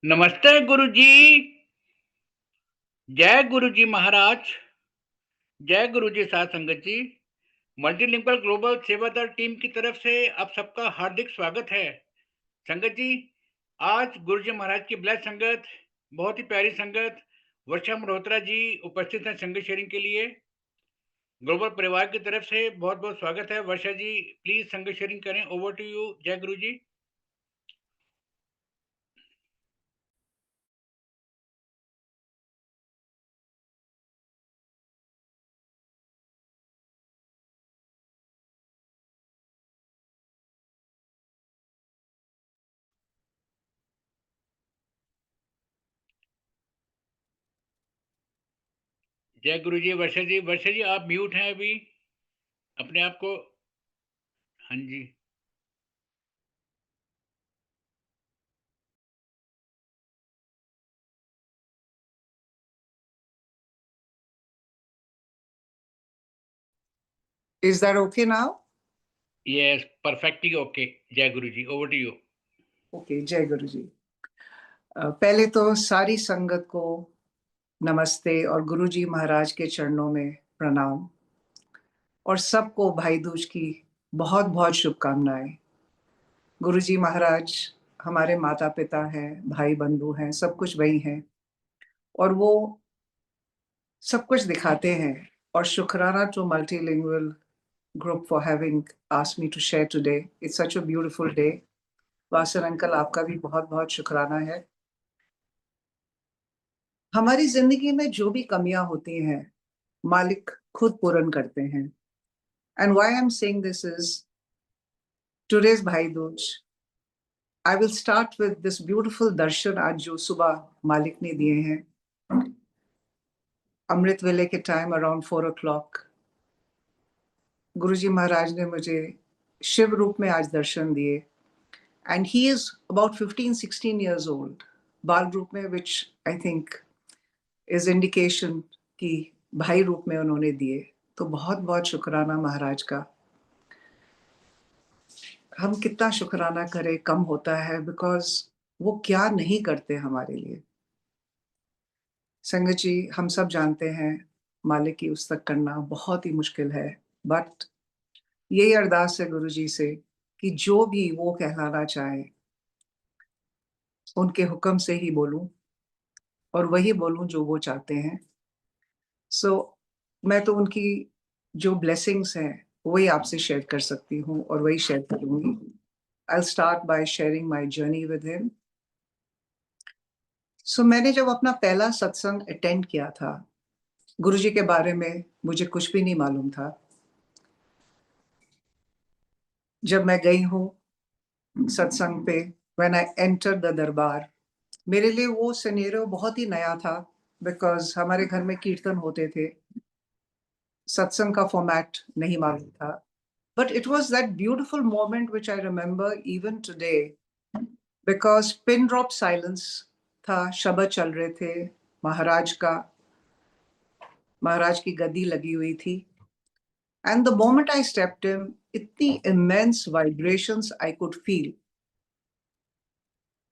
नमस्ते गुरुजी। जय गुरुजी महाराज। जय गुरुजी साध संगत जी। मल्टीलिंगुअल ग्लोबल सेवादार टीम की तरफ से आप सबका हार्दिक स्वागत है। संगत जी, आज गुरुजी महाराज की ब्लेस संगत, बहुत ही प्यारी संगत वर्षा मल्होत्रा जी उपस्थित हैं संगत शेयरिंग के लिए। ग्लोबल परिवार की तरफ से बहुत बहुत स्वागत है। वर्षा जी, प्लीज संगत शेयरिंग करें। Over to you. जय गुरुजी। जय गुरुजी। वर्षा जी, वर्षा जी आप म्यूट हैं अभी, अपने आप को। हाँ जी। Is that okay now? Yes, perfectly okay. जय Guruji. Over to you. Okay, जय गुरु जी। पहले तो सारी संगत को नमस्ते और गुरु जी महाराज के चरणों में प्रणाम, और सबको भाई दूज की बहुत बहुत शुभकामनाएं। गुरु जी महाराज हमारे माता पिता हैं, भाई बंधु हैं, सब कुछ वही हैं, और वो सब कुछ दिखाते हैं। और शुक्राना to multilingual group for having asked me to share today. It's such a beautiful day. Vasan uncle, आपका भी बहुत बहुत शुक्राना है। हमारी जिंदगी में जो भी कमियां होती हैं, मालिक खुद पूर्ण करते हैं। And why I am saying this is today's Bhai Dooj. I will start with this beautiful darshan आज जो सुबह मालिक ने दिए हैं, अमृत वेले के टाइम अराउंड 4 o'clock। गुरुजी महाराज ने मुझे शिव रूप में आज दर्शन दिए, and he is about 15-16 years old, बाल रूप में, विच आई थिंक इज इंडिकेशन कि भाई रूप में उन्होंने दिए। तो बहुत बहुत शुक्राना महाराज का। हम कितना शुक्राना करें कम होता है, बिकॉज वो क्या नहीं करते हमारे लिए। संगत जी, हम सब जानते हैं मालिक की उस तक करना बहुत ही मुश्किल है, बट यही अरदास है गुरु जी से कि जो भी वो कहलाना चाहे उनके हुक्म से ही बोलूं, और वही बोलूं जो वो चाहते हैं। सो मैं तो उनकी जो ब्लेसिंग्स हैं वही आपसे शेयर कर सकती हूँ, और वही शेयर करूंगी। I'll start by sharing my journey with him. So मैंने जब अपना पहला सत्संग अटेंड किया था, गुरुजी के बारे में मुझे कुछ भी नहीं मालूम था। जब मैं गई हूँ सत्संग पे, व्हेन आई एंटर द दरबार, मेरे लिए वो सिनेरियो बहुत ही नया था, बिकॉज हमारे घर में कीर्तन होते थे, सत्संग का फॉर्मेट नहीं मालूम था। But it was that beautiful moment which I remember even today, because pin drop silence था, शब्द चल रहे थे, महाराज का, महाराज की गद्दी लगी हुई थी। And the moment I stepped in, इतनी immense vibrations I could feel,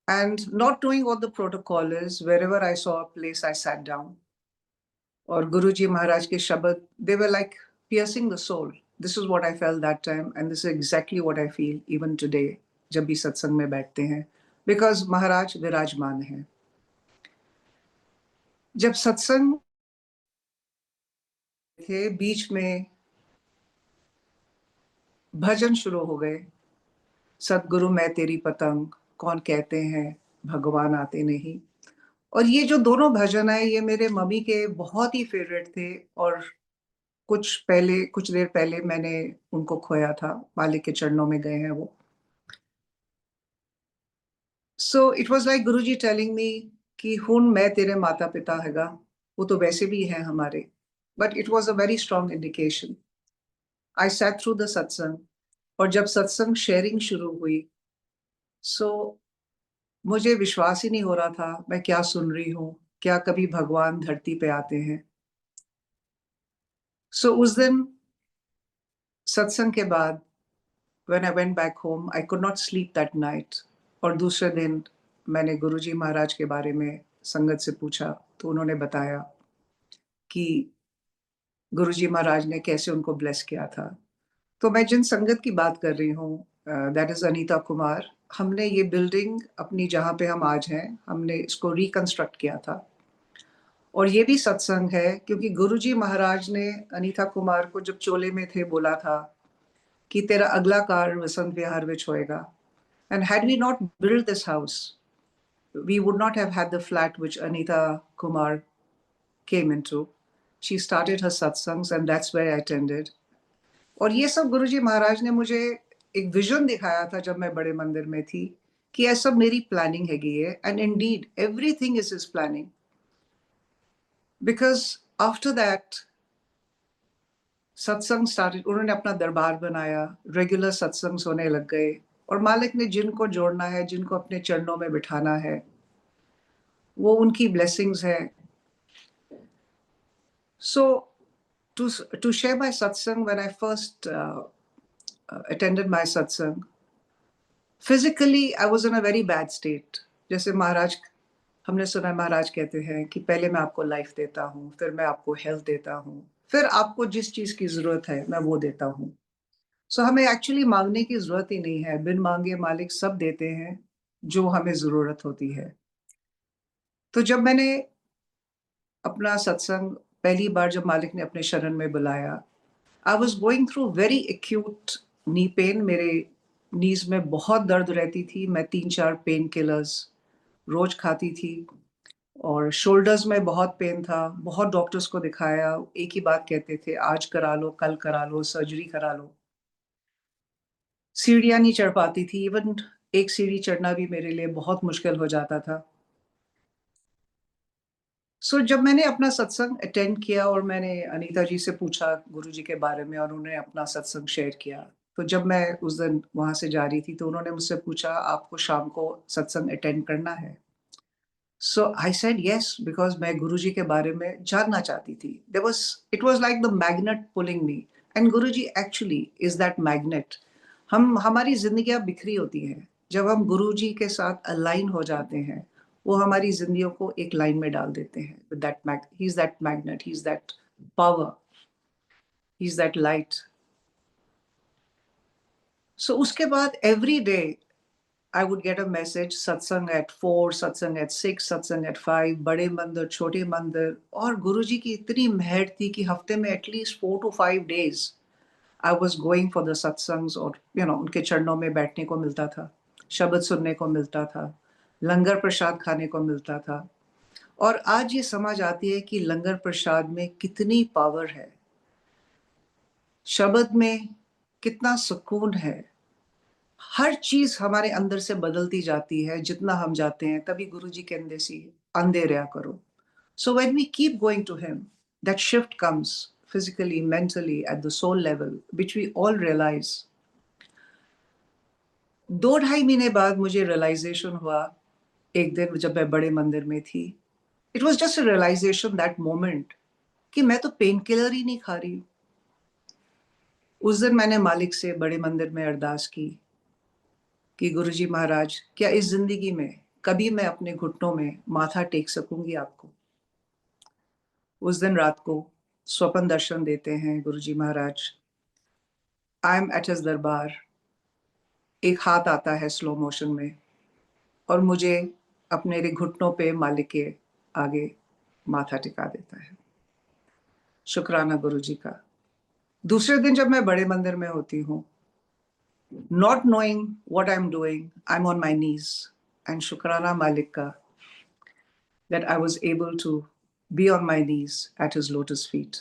and not knowing what the protocol is, wherever I saw a place I sat down. और गुरुजी महाराज के शब्द, they were like piercing the soul. This is what I felt that time, and this is exactly what I feel even today जब भी सत्संग में बैठते हैं, because महाराज विराजमान है। जब सत्संग के बीच में भजन शुरू हो गए, सतगुरु मैं तेरी पतंग, कौन कहते हैं भगवान आते नहीं। और ये जो दोनों भजन है, ये मेरे मम्मी के बहुत ही फेवरेट थे, और कुछ देर पहले मैंने उनको खोया था, मालिक के चरणों में गए हैं वो। So it was like Guruji telling me कि हुन मैं तेरे माता पिता हैगा, वो तो वैसे भी हैं हमारे, but it was a very strong indication. I sat through the सत्संग, और जब सत्संग शेयरिंग शुरू हुई, सो मुझे विश्वास ही नहीं हो रहा था मैं क्या सुन रही हूँ, क्या कभी भगवान धरती पे आते हैं। सो उस दिन सत्संग के बाद, when I went back home, I could not sleep that night. और दूसरे दिन मैंने गुरुजी महाराज के बारे में संगत से पूछा, तो उन्होंने बताया कि गुरुजी महाराज ने कैसे उनको ब्लेस किया था। तो मैं जिन संगत की बात कर रही हूँ दैट इज़ अनीता कुमार। हमने ये बिल्डिंग अपनी जहाँ पे हम आज हैं, हमने इसको रिकंस्ट्रक्ट किया था। और ये भी सत्संग है क्योंकि गुरुजी महाराज ने अनीता कुमार को जब चोले में थे बोला था कि तेरा अगला कार्य वसंत विहार विच होएगा। And had we not build this house, we would not have had the flat which Anita Kumar came into. She started her satsangs and that's where I attended. और ये सब गुरुजी महाराज ने मुझे एक विजन दिखाया था जब मैं बड़े मंदिर में थी कि ये सब मेरी प्लानिंग हैगी है and Indeed everything is his planning because after that सत्संग स्टार्टेड। उन्होंने अपना दरबार बनाया, रेगुलर सत्संग होने लग गए और मालिक ने जिनको जोड़ना है, जिनको अपने चरणों में बिठाना है, वो उनकी ब्लेसिंग्स है। So to share my satsang, when I first attended my satsang, physically I was in a very bad state. जैसे महाराज, हमने सुना है महाराज कहते हैं कि पहले मैं आपको लाइफ देता हूँ, फिर मैं आपको हेल्थ देता हूँ, फिर आपको जिस चीज की जरूरत है मैं वो देता हूँ। सो हमें एक्चुअली मांगने की जरूरत ही नहीं है, बिन मांगे मालिक सब देते हैं जो हमें जरूरत होती है। तो जब मैंने अपना सत्संग पहली बार जब मालिक ने अपने शरण में बुलाया, I was going through very acute knee pain. मेरे नीज में बहुत दर्द रहती थी, मैं 3-4 पेन किलर्स रोज खाती थी और शोल्डर्स में बहुत पेन था। बहुत डॉक्टर्स को दिखाया, एक ही बात कहते थे, आज करा लो, कल करा लो, सर्जरी करा लो। सीढ़ियाँ नहीं चढ़ पाती थी, इवन एक सीढ़ी चढ़ना भी मेरे लिए बहुत मुश्किल हो जाता था। सो जब मैंने अपना सत्संग अटेंड किया और मैंने अनीता जी से पूछा गुरुजी के बारे में और उन्होंने अपना सत्संग शेयर किया, तो जब मैं उस दिन वहाँ से जा रही थी तो उन्होंने मुझसे पूछा, आपको शाम को सत्संग अटेंड करना है? सो आई सेड येस बिकॉज़ मैं गुरुजी के बारे में जानना चाहती थी। It was like the magnet pulling me and Guruji actually is that magnet. हमारी ज़िंदगियाँ बिखरी होती हैं, जब हम गुरुजी के साथ अलाइन हो जाते हैं, वो हमारी ज़िंदगियों को एक लाइन में डाल देते हैं with that he is that magnet, he is that power, he is that light. So उसके बाद every day I would get a message, satsang at 4, satsang at 6, satsang at 5, बड़े मंदिर, छोटे मंदिर। और गुरुजी की इतनी मेहर थी कि हफ्ते में at least 4 to 5 days I was going for the satsangs और उनके चरणों में बैठने को मिलता था, शब्द सुनने को मिलता था, लंगर प्रसाद खाने को मिलता था। और आज ये समझ आती है कि लंगर प्रसाद में कितनी पावर है, शब्द में कितना सुकून है। हर चीज हमारे अंदर से बदलती जाती है जितना हम जाते हैं। तभी गुरुजी कहते सी अंधे रहा करो। So when we keep going to him, that shift comes physically, mentally, at the soul level, which we all realize. 2-2.5 महीने बाद मुझे रियलाइजेशन हुआ, एक दिन जब मैं बड़े मंदिर में थी। It was just a realization that moment कि मैं तो पेन किलर ही नहीं खा रही। उस दिन मैंने मालिक से बड़े मंदिर में अरदास की कि गुरुजी महाराज, क्या इस जिंदगी में कभी मैं अपने घुटनों में माथा टेक सकूंगी आपको? उस दिन रात को स्वप्न दर्शन देते हैं गुरुजी महाराज। आई एम एट हिज दरबार। एक हाथ आता है स्लो मोशन में और मुझे अपने घुटनों पे मालिक के आगे माथा टिका देता है। शुक्राना गुरुजी का। दूसरे दिन जब मैं बड़े मंदिर में होती हूँ, not knowing what I'm doing, I'm on my knees and शुक्राना मालिक का that I was able to be on my knees at his lotus feet.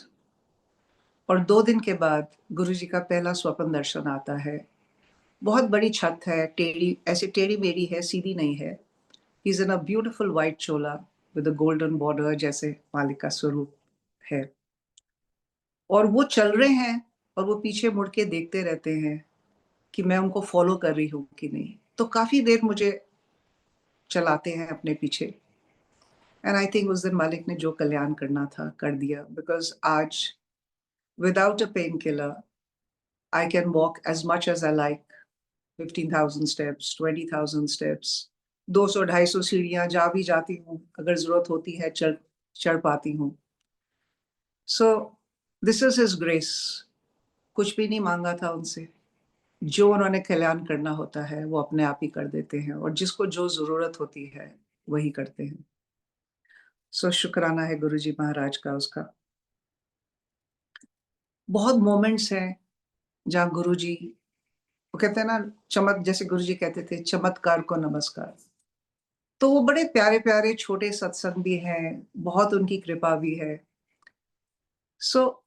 और 2 दिन के बाद गुरुजी का पहला स्वप्न दर्शन आता है। बहुत बड़ी छत है, टेढ़ी, ऐसे टेढ़ी-मेढ़ी है, सीधी नहीं है। He is in a beautiful white Chola with a golden border, जैसे मालिक का स्वरूप है। और वो चल रहे हैं और वो पीछे मुड़ के देखते रहते हैं कि मैं उनको फॉलो कर रही हूँ कि नहीं। तो काफ़ी देर मुझे चलाते हैं अपने पीछे। एंड आई थिंक उस दिन मालिक ने जो कल्याण करना था कर दिया, बिकॉज़ आज without a pain killer I can walk as much as I like 15,000 steps, 20,000 steps, 200-250 सीढ़ियां जा भी जाती हूँ, अगर जरूरत होती है चढ़ पाती हूँ। So this is his grace. कुछ भी नहीं मांगा था उनसे। जो उन्होंने कल्याण करना होता है वो अपने आप ही कर देते हैं, और जिसको जो जरूरत होती है वही करते हैं। सो शुक्राना है गुरुजी महाराज का उसका। बहुत मोमेंट्स हैं जहाँ गुरुजी, वो कहते हैं ना, जैसे गुरुजी कहते थे, चमत्कार को नमस्कार। तो वो बड़े प्यारे प्यारे छोटे सत्संग भी हैं, बहुत उनकी कृपा भी है। सो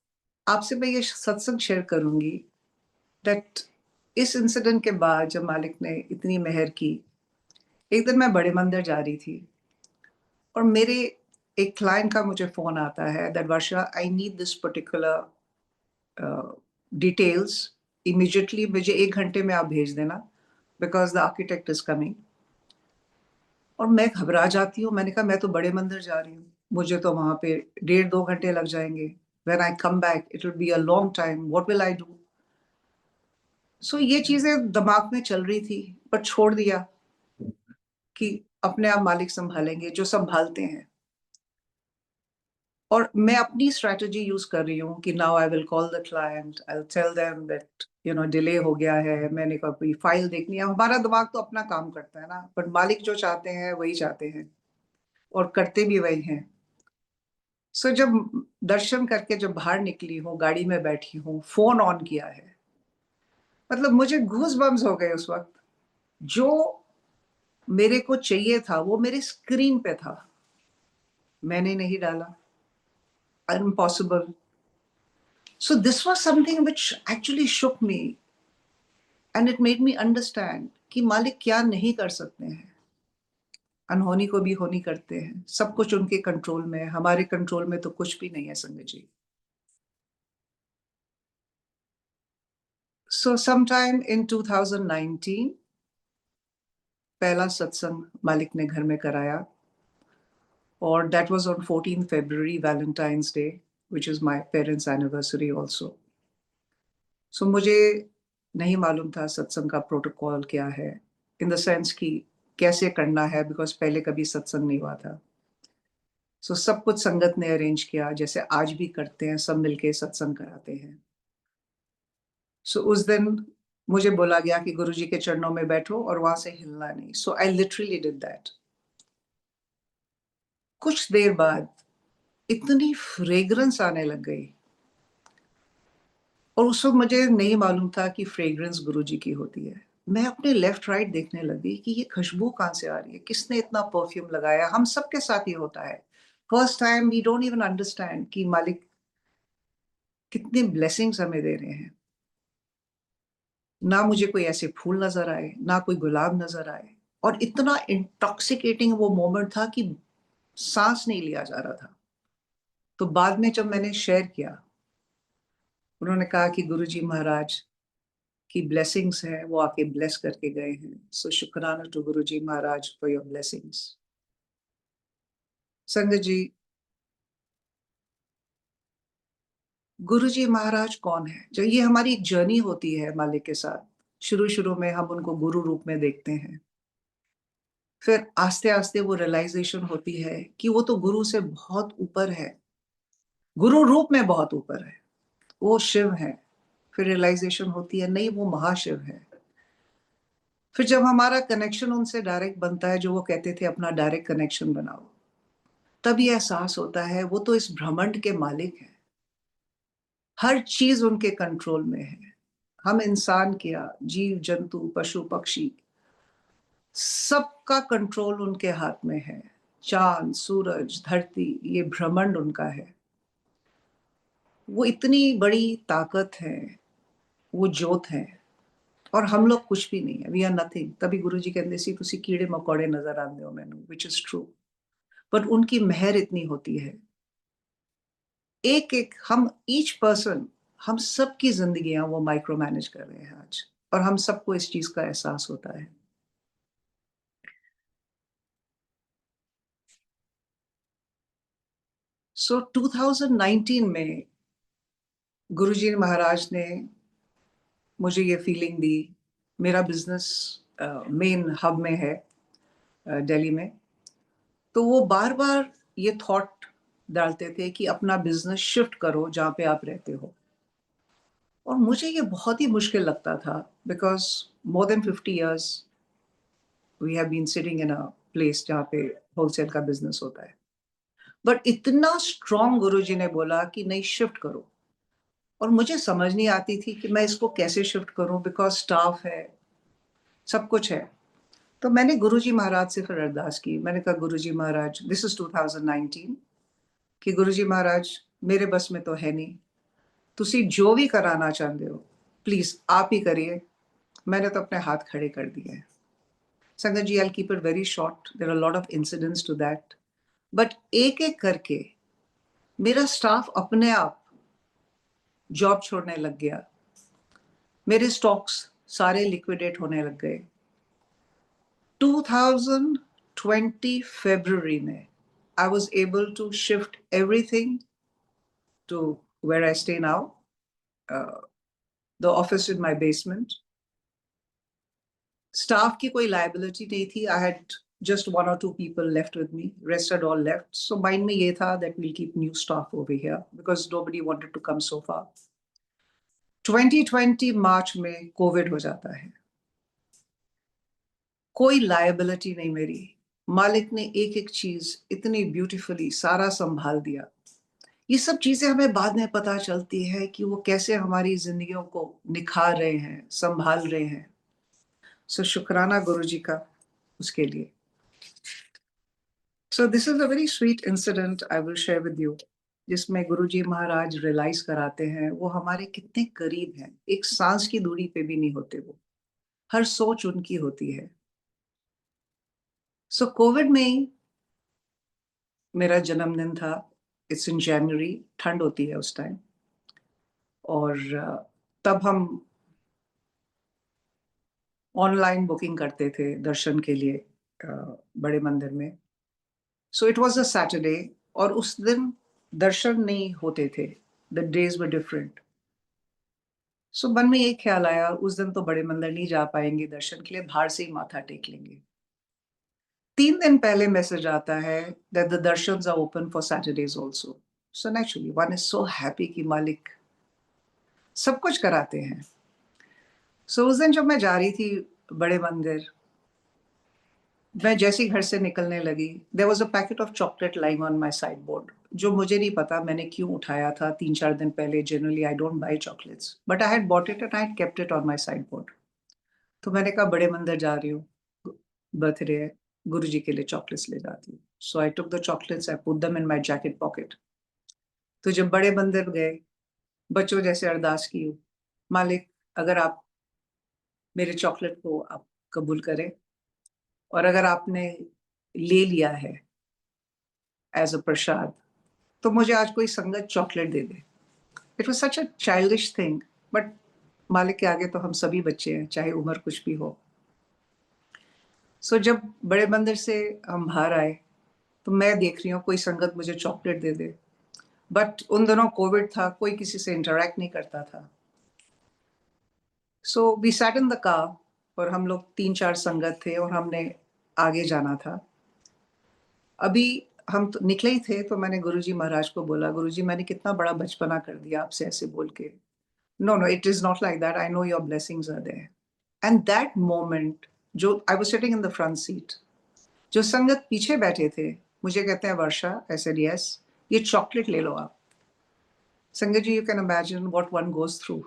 आपसे मैं ये सत्संग शेयर करूंगी दैट इस इंसिडेंट के बाद जब मालिक ने इतनी मेहर की, एक दिन मैं बड़े मंदिर जा रही थी और मेरे एक क्लाइंट का मुझे फोन आता है that Varsha, I need this particular details immediately, मुझे 1 घंटे में आप भेज देना, because the architect is coming. और मैं घबरा जाती हूँ। मैंने कहा मैं तो बड़े मंदिर जा रही हूँ, मुझे तो वहां पे 1.5-2 घंटे लग जाएंगे। When I come back it will be a long time, what will I do? So ये चीजें दिमाग में चल रही थी, पर छोड़ दिया कि अपने आप मालिक संभालेंगे, जो संभालते हैं। और मैं अपनी स्ट्रेटजी यूज कर रही हूँ कि now I will call the client, I will tell them that delay हो गया है, मैंने कोई फाइल देखनी है। हमारा दिमाग तो अपना काम करता है ना, पर मालिक जो चाहते हैं वही चाहते हैं, और करते भी वही हैं। सो जब दर्शन करके जब बाहर निकली हूँ, गाड़ी में बैठी हूँ, फोन ऑन किया है, मतलब मुझे घूस बम्स हो गए उस वक्त। जो मेरे को चाहिए था वो मेरे स्क्रीन पे था, मैंने नहीं डाला। Impossible. So this was something which actually shook me, and it made me understand कि मालिक क्या नहीं कर सकते हैं। अनहोनी को भी होनी करते हैं, सब कुछ उनके कंट्रोल में है, हमारे कंट्रोल में तो कुछ भी नहीं है संगत जी। सो समटाइम इन 2019 पहला सत्संग मालिक ने घर में कराया, और that was on 14 February, Valentine's day, which is my parents anniversary also. So मुझे नहीं मालूम था सत्संग का प्रोटोकॉल क्या है, इन द सेंस कि कैसे करना है, बिकॉज पहले कभी सत्संग नहीं हुआ था। सो सब कुछ संगत ने अरेंज किया, जैसे आज भी करते हैं, सब मिलके सत्संग कराते हैं। सो उस दिन मुझे बोला गया कि गुरुजी के चरणों में बैठो और वहां से हिलना नहीं। सो आई लिटरली डिड दैट। कुछ देर बाद इतनी फ्रेग्रेंस आने लग गई, और उस वक्त मुझे नहीं मालूम था कि फ्रेग्रेंस गुरुजी की होती है। मैं अपने लेफ्ट राइट देखने लगी कि ये खुशबू कहाँ से आ रही है, किसने इतना परफ्यूम लगाया। हम सबके साथ ये होता है, first time we don't even understand कि मालिक कितने ब्लेसिंग्स हमें दे रहे हैं। ना मुझे कोई ऐसे फूल नजर आए, ना कोई गुलाब नजर आए, और इतना इंटॉक्सिकेटिंग वो मोमेंट था कि सांस नहीं लिया जा रहा था। तो बाद में जब मैंने शेयर किया, उन्होंने कहा कि गुरुजी महाराज की ब्लेसिंग्स हैं, वो आके ब्लेस करके गए हैं। सो शुक्राना to Guruji Maharaj for your blessings. संगत जी, गुरुजी महाराज कौन है? जो ये हमारी एक जर्नी होती है मालिक के साथ, शुरू शुरू में हम उनको गुरु रूप में देखते हैं, फिर आस्ते आस्ते वो रियलाइजेशन होती है कि वो तो गुरु से बहुत ऊपर है, गुरु रूप में बहुत ऊपर है, वो शिव है। फिर रियलाइजेशन होती है नहीं, वो महाशिव है। फिर जब हमारा कनेक्शन उनसे डायरेक्ट बनता है, जो वो कहते थे अपना डायरेक्ट कनेक्शन बनाओ, तब ये एहसास होता है वो तो इस ब्रह्मांड के मालिक हैं, हर चीज उनके कंट्रोल में है। हम इंसान क्या, जीव जंतु पशु पक्षी, सबका कंट्रोल उनके हाथ में है। चांद सूरज धरती, ये ब्रह्मांड उनका है। वो इतनी बड़ी ताकत है, वो ज्योत है, और हम लोग कुछ भी नहीं है, वी आर नथिंग। तभी गुरु जी कहते सी तुसी कीड़े मकोड़े नजर आते हो मैनू, विच इज ट्रू। बट उनकी मेहर इतनी होती है, एक एक हम ईच पर्सन, हम सबकी जिंदगियां वो माइक्रो मैनेज कर रहे हैं आज, और हम सबको इस चीज का एहसास होता है। सो 2019 में गुरुजी महाराज ने मुझे ये फीलिंग दी मेरा बिजनेस मेन हब में है, दिल्ली में। तो वो बार बार ये थॉट डालते थे कि अपना बिजनेस शिफ्ट करो जहाँ पे आप रहते हो। और मुझे ये बहुत ही मुश्किल लगता था, because more than 50 years we have been sitting in a place जहाँ पे होलसेल का बिजनेस होता है। बट इतना स्ट्रॉन्ग गुरुजी ने बोला कि नहीं, शिफ्ट करो। और मुझे समझ नहीं आती थी कि मैं इसको कैसे शिफ्ट करूं, बिकॉज स्टाफ है, सब कुछ है। तो मैंने गुरुजी महाराज से फिर अरदास की। मैंने कहा, गुरुजी महाराज, दिस इज 2019, कि गुरुजी महाराज, मेरे बस में तो है नहीं, तुसी जो भी कराना चाहते हो प्लीज आप ही करिए, मैंने तो अपने हाथ खड़े कर दिए हैं। Sangat ji, I keep it very short, there are lot of incidents to that. But एक एक करके मेरा स्टाफ अपने आप जॉब छोड़ने लग गया, मेरे स्टॉक्स सारे लिक्विडेट होने लग गए। 2020 February में I was able to shift everything to where I stay now, the office in my basement. Staff की कोई liability नहीं थी. I had just 1 or 2 people left with me. Rest had all left. So mind में ये था that we'll keep new staff over here because nobody wanted to come so far. 2020 March में COVID हो जाता है. कोई लायबिलिटी नहीं मेरी। मालिक ने एक एक चीज इतनी ब्यूटीफुली सारा संभाल दिया। ये सब चीजें हमें बाद में पता चलती है कि वो कैसे हमारी जिंदगियों को निखार रहे हैं, संभाल रहे हैं। सो शुक्राना गुरुजी का उसके लिए। So this is a very sweet incident I will share with you, जिसमें गुरुजी महाराज रियलाइज कराते हैं वो हमारे कितने करीब हैं। एक सांस की दूरी पे भी नहीं होते वो, हर सोच उनकी होती है। सो कोविड में ही मेरा जन्मदिन था। इट्स इन जनवरी, ठंड होती है उस टाइम। और तब हम ऑनलाइन बुकिंग करते थे दर्शन के लिए बड़े मंदिर में। So it was a Saturday, और उस दिन दर्शन नहीं होते थे, द डेज वर डिफरेंट। सो मन में ये ख्याल आया, उस दिन तो बड़े मंदिर नहीं जा पाएंगे दर्शन के लिए, बाहर से ही माथा टेक लेंगे। 3 दिन पहले मैसेज आता है that the darshans are open for Saturdays also. So naturally one is so happy कि मालिक सब कुछ कराते हैं। सो उस दिन जब मैं जा रही थी बड़े मंदिर, मैं जैसे ही घर से निकलने लगी, there was a packet of chocolate lying on my sideboard, जो मुझे नहीं पता मैंने क्यों उठाया था 3-4 दिन पहले। Generally I don't buy chocolates, but I had bought it and I had kept it on my side board. तो मैंने कहा, बड़े मंदिर जा रही हूँ, बर्थडे है, गुरु जी के लिए चॉकलेट्स ले जाती हूँ। So I took the chocolates, I put them in my jacket pocket. तो जब बड़े मंदिर गए, बच्चों जैसे अरदास की, मालिक अगर आप मेरे चॉकलेट को आप कबूल करें, और अगर आपने ले लिया है एज अ प्रसाद, तो मुझे आज कोई संगत chocolate they they. It was such a childish thing, but मालिक के आगे तो हम सभी बच्चे हैं, चाहे उम्र कुछ भी हो। सो जब बड़े मंदिर से हम बाहर आए, तो मैं देख रही हूँ कोई संगत मुझे चॉकलेट दे दे, बट उन दिनों कोविड था, कोई किसी से इंटरेक्ट नहीं करता था। So we sat in the car, और हम लोग 3-4 संगत थे और हमने आगे जाना था। अभी हम तो निकले ही थे, तो मैंने गुरुजी महाराज को बोला, गुरुजी मैंने कितना बड़ा बचपना कर दिया आपसे ऐसे बोल के। No no, it is not like that, I know your blessings are there. And that moment, जो I was sitting in the front seat, जो संगत पीछे बैठे थे, मुझे कहते हैं, वर्षा, आई सेड यस, ये चॉकलेट ले लो आप। Sangat ji, you can imagine what one goes through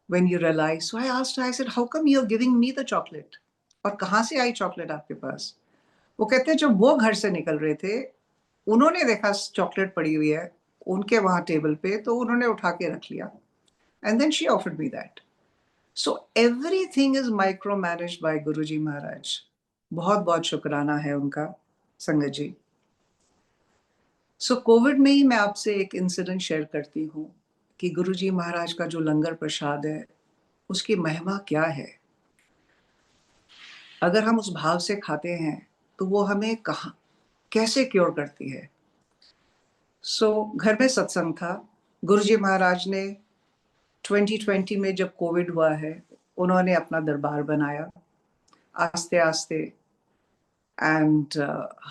when you realise. So I asked, I said, how come you are giving me the chocolate, और कहाँ से आई चॉकलेट आपके पास? वो कहते हैं, जब वो घर से निकल रहे थे, उन्होंने देखा चॉकलेट पड़ी हुई है उनके वहां टेबल पे, तो उन्होंने उठा के रख लिया, and then she offered me that. So everything is micromanaged by Guruji Maharaj. बहुत बहुत शुक्राना है उनका, संगत जी। सो कोविड में ही मैं आपसे एक इंसिडेंट शेयर करती हूँ कि गुरुजी महाराज का जो लंगर प्रसाद है, उसकी महिमा क्या है। अगर हम उस भाव से खाते हैं, तो वो हमें कहाँ कैसे क्योर करती है। घर में सत्संग था। गुरुजी महाराज ने 2020 में जब कोविड हुआ है, उन्होंने अपना दरबार बनाया आस्ते आस्ते। एंड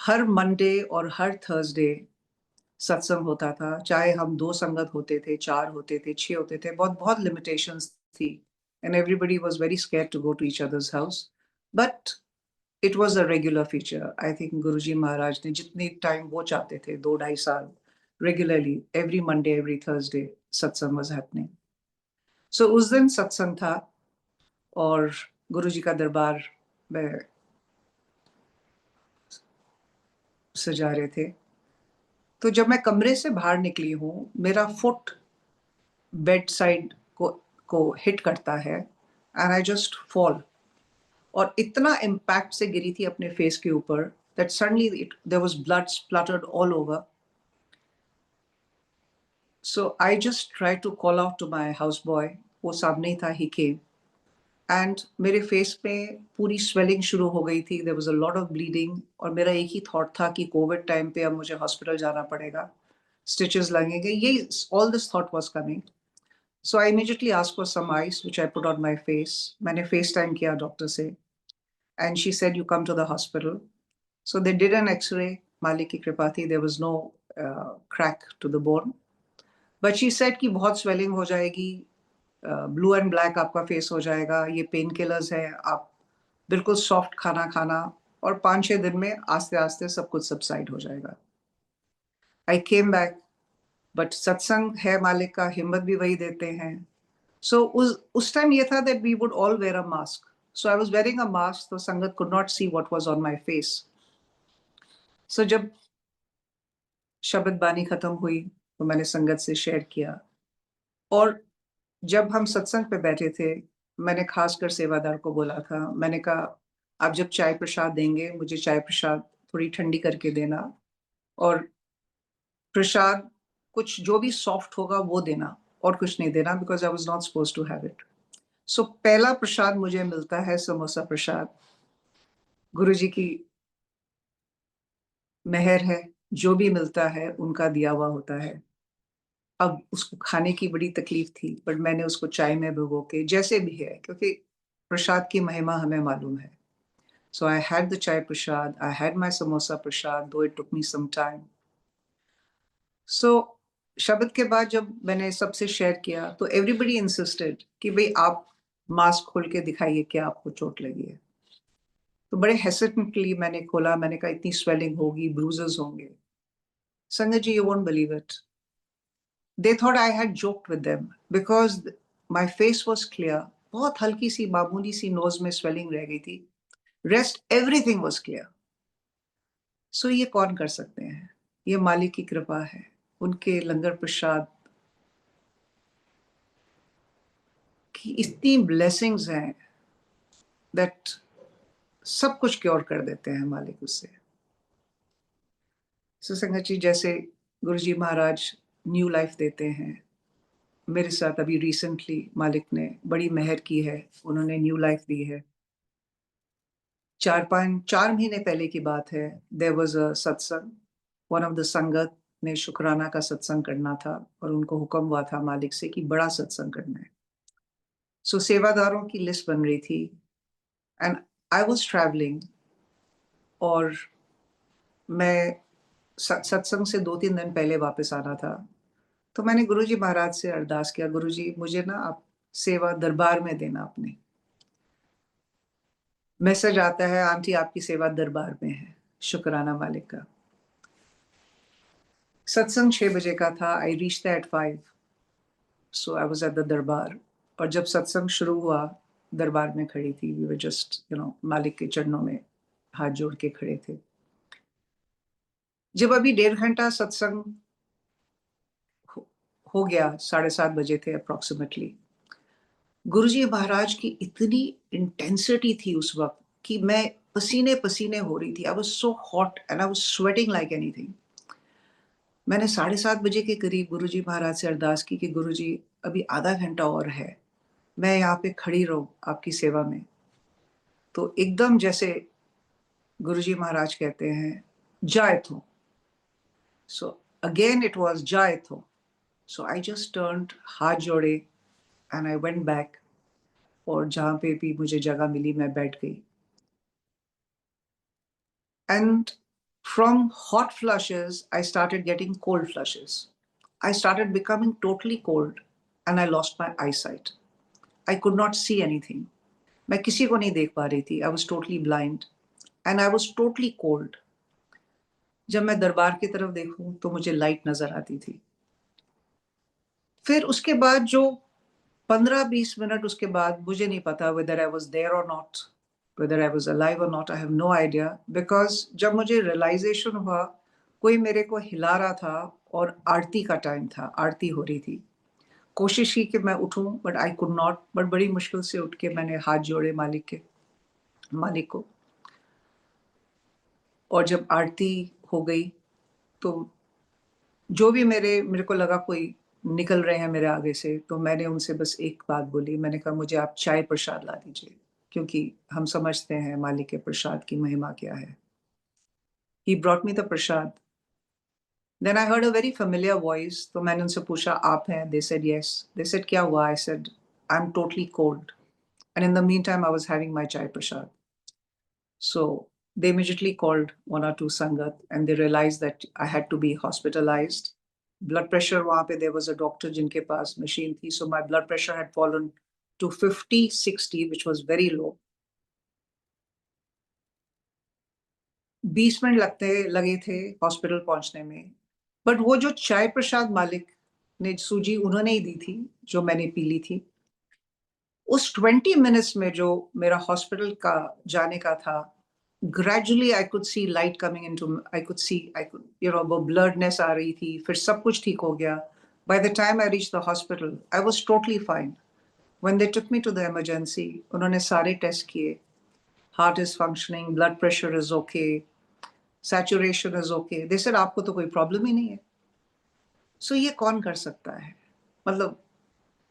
हर मंडे और हर थर्सडे सत्संग होता था, चाहे हम 2 संगत होते थे, 4 होते थे, 6 होते थे, बहुत बहुत लिमिटेशंस थी। And everybody was very scared to go to each others house, but it was a regular feature. I think Guruji Maharaj ने जितनी टाइम वो चाहते थे, 2 ढाई साल, regularly every Monday every Thursday satsang was happening. So उस दिन सत्संग था और गुरुजी का दरबार में सजा रहे थे। तो जब मैं कमरे से बाहर निकली हूँ, मेरा फुट बेड साइड को हिट करता है एंड आई जस्ट फॉल। और इतना इम्पैक्ट से गिरी थी अपने फेस के ऊपर that suddenly there was blood splattered all over. So I just try to call out to my house boy. वो सामने ही था, ही केम एंड मेरे फेस में पूरी स्वेलिंग शुरू हो गई थी। There was a lot of bleeding और मेरा एक ही थॉट था कि कोविड टाइम पे अब मुझे हॉस्पिटल जाना पड़ेगा, स्टिचेस लगेंगे, ये all this thought was coming. So I immediately asked for some ice, which I put on my face. मैंने FaceTime किया डॉक्टर से, and she said, "You come to the hospital." So they did an X-ray. मालिक की कृपा थी, there was no crack to the bone. But she said कि बहुत swelling हो जाएगी, blue and black आपका face हो जाएगा, ये पेन किलर्स है, आप बिल्कुल सॉफ्ट खाना खाना और 5-6 दिन में आस्ते आस्ते सब कुछ सबसाइड हो जाएगा। I came back, but सत्संग है मालिक का, हिम्मत भी वही देते हैं। So उस टाइम ये था that we would all wear a mask. So I was wearing a mask, so संगत could not see what was on my face. So जब शब्द बानी खत्म हुई तो मैंने संगत से शेयर किया। और जब हम सत्संग पे बैठे थे, मैंने खासकर सेवादार को बोला था, मैंने कहा आप जब चाय प्रसाद देंगे, मुझे चाय प्रसाद थोड़ी ठंडी करके देना और प्रसाद कुछ जो भी सॉफ्ट होगा वो देना और कुछ नहीं देना, because I was not suppose to have it. So पहला प्रसाद मुझे मिलता है समोसा प्रसाद। गुरुजी की मेहर है, जो भी मिलता है उनका दिया हुआ होता है। अब उसको खाने की बड़ी तकलीफ थी, बट मैंने उसको चाय में भिगो के जैसे भी है, क्योंकि प्रसाद की महिमा हमें मालूम है। सो आई हैड द चाय प्रसाद, आई हैड माय समोसा प्रसाद, दो it took me some time. सो शब्द के बाद जब मैंने सबसे शेयर किया तो एवरीबडी इंसिस्टेड कि भाई आप मास्क खोल के दिखाइए क्या आपको चोट लगी है। तो बड़े हेसिटेंटली मैंने खोला, मैंने कहा इतनी स्वेलिंग होगी, ब्रूजेस होंगे। संगत जी, you won't believe it. They thought I had joked with them because my face was clear. बहुत हल्की सी मामूली सी नोज में स्वेलिंग रह गई थी, रेस्ट एवरीथिंग वाज क्लियर। सो ये कौन कर सकते हैं? ये मालिक की कृपा है, उनके लंगर प्रसाद की इतनी ब्लेसिंग्स हैं दैट सब कुछ क्योर कर देते हैं मालिक उससे। सो संगत जी, जैसे गुरुजी महाराज न्यू लाइफ देते हैं, मेरे साथ अभी रिसेंटली मालिक ने बड़ी मेहर की है, उन्होंने न्यू लाइफ दी है। 4 महीने पहले की बात है, देयर वाज अ सत्संग। वन ऑफ द संगत ने शुक्राना का सत्संग करना था और उनको हुक्म हुआ था मालिक से कि बड़ा सत्संग करना है। सो सेवादारों की लिस्ट बन रही थी एंड आई वाज ट्रैवलिंग और मैं सत्संग से 2-3 दिन पहले वापस आना था। तो मैंने गुरुजी महाराज से अरदास किया, गुरुजी मुझे ना आप सेवा दरबार में देना अपने। मैसेज आता है, आंटी आपकी सेवा दरबार में है। शुक्राना मालिक का। सत्संग 6 बजे का था, I reached eight 5, so I was at the दरबार। और जब सत्संग शुरू हुआ, दरबार में खड़ी थी, वी वर जस्ट मालिक के चरणों में हाथ जोड़ के खड़े थे। जब अभी 1.5 घंटा सत्संग हो गया, 7:30 बजे थे अप्रोक्सीमेटली, गुरुजी महाराज की इतनी इंटेंसिटी थी उस वक्त कि मैं पसीने पसीने हो रही थी। I was so hot and I was sweating like anything. मैंने 7:30 बजे के करीब गुरुजी महाराज से अरदास की कि गुरुजी अभी आधा घंटा और है, मैं यहाँ पे खड़ी रहूं आपकी सेवा में। तो एकदम जैसे गुरुजी महाराज कहते हैं, जाए तो। सो अगेन इट वाज जाए तो। सो आई जस्ट टर्न्ड, हाथ जोड़े एंड आई वेंट बैक और जहाँ पे भी मुझे जगह मिली मैं बैठ गई। And from hot flushes, I started getting cold flushes. I started becoming totally cold and I lost my eyesight. I could not see anything. मैं किसी को नहीं देख पा रही थी. I was totally blind and I was totally cold. जब मैं दरबार की तरफ देखूं तो मुझे लाइट नजर आती थी। फिर उसके बाद जो 15-20 मिनट उसके बाद मुझे नहीं पता whether I was there or not, whether I was alive or not, I have no idea, because जब मुझे realization हुआ कोई मेरे को हिला रहा था और आरती का टाइम था, आरती हो रही थी। कोशिश की कि मैं उठूं but I could not, but बड़ी मुश्किल से उठ के मैंने हाथ जोड़े मालिक को। और जब आरती हो गई तो जो भी मेरे को लगा कोई निकल रहे हैं मेरे आगे से, तो मैंने उनसे बस एक बात बोली। मैंने कहा मुझे आप चाय प्रसाद ला दीजिए, क्योंकि हम समझते हैं मालिक के प्रसाद की महिमा क्या है। He brought me the prasad. Then I heard a very familiar voice, तो मैंने उनसे पूछा आप हैं? They said yes. They said क्या हुआ? I said I am totally cold and in the meantime I was having my chai prasad. So they immediately called 1 or 2 Sangat and they realized that I had to be hospitalized. Blood pressure, वहाँ पे there was a doctor जिनके पास machine थी, so my blood pressure had fallen to 50/60, which was very low. 20 minute लगे थे hospital पहुंचने में, but वो जो चाय प्रसाद मालिक ने सूजी उन्होंने ही दी थी, जो मैंने पी ली थी, उस 20 मिनट्स में जो मेरा हॉस्पिटल का जाने का था, gradually I could see light coming into, वो blurredness आ रही थी, फिर सब कुछ ठीक हो गया। By the time I reached the hospital, I was totally fine. When they took me to the emergency, उन्होंने सारे टेस्ट किए, heart is functioning, blood pressure is okay, saturation is okay. They said आपको तो कोई problem ही नहीं है। So ये कौन कर सकता है? मतलब